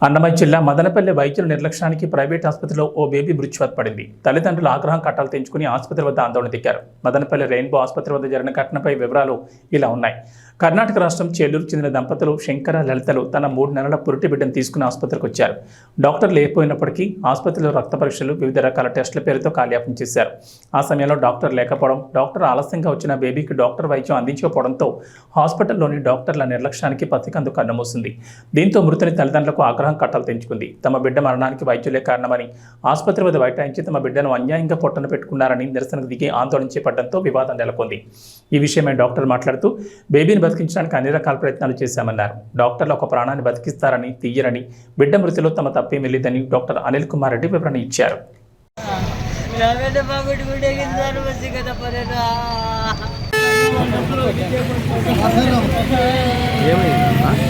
అన్నమయ్య జిల్లా మదనపల్లి వైద్యుల నిర్లక్ష్యానికి ప్రైవేట్ ఆసుపత్రిలో ఓ బేబీ మృత్యువాత పడింది. తల్లిదండ్రులు ఆగ్రహం కట్టాలు తెంచుకుని ఆసుపత్రి వద్ద ఆందోళన దిగారు. మదనపల్లి రెయిన్బో ఆసుపత్రి వద్ద జరిగిన ఘటనపై వివరాలు ఇలా ఉన్నాయి. కర్ణాటక రాష్ట్రం చెల్లూరుకు చెందిన దంపతులు శంకర లలితలు తన 3 నెలల పురిటి బిడ్డను తీసుకుని ఆసుపత్రికి వచ్చారు. డాక్టర్లు లేకపోయినప్పటికీ ఆసుపత్రిలో రక్త పరీక్షలు, వివిధ రకాల టెస్టుల పేరుతో కాలయాపన చేశారు. ఆ సమయంలో డాక్టర్ లేకపోవడం, డాక్టర్ ఆలస్యంగా వచ్చిన బేబీకి డాక్టర్ వైద్యం అందించకపోవడంతో హాస్పిటల్లోని డాక్టర్ల నిర్లక్ష్యానికి పసికందు కన్నుమూసింది. దీంతో మృతుని తల్లిదండ్రులకు ఆగ్రహం కట్టాలు తెంచుకుంది. తమ బిడ్డ మరణానికి వైద్యులే కారణమని ఆసుపత్రి వద్ద బైఠాయించి తమ బిడ్డను అన్యాయంగా పొట్టన పెట్టుకున్నారని నిరసనకు దిగి ఆందోళన చేపట్టడంతో వివాదం నెలకొంది. ఈ విషయమై డాక్టర్ మాట్లాడుతూ బేబీని బతికించడానికి అన్ని రకాల ప్రయత్నాలు చేశామన్నారు. డాక్టర్లు ఒక ప్రాణాన్ని బతికిస్తారని, తీయరని, బిడ్డ మృతిలో తమ తప్పేమీ లేదని డాక్టర్ అనిల్ కుమార్ రెడ్డి వివరణ ఇచ్చారు. ఏమైంది?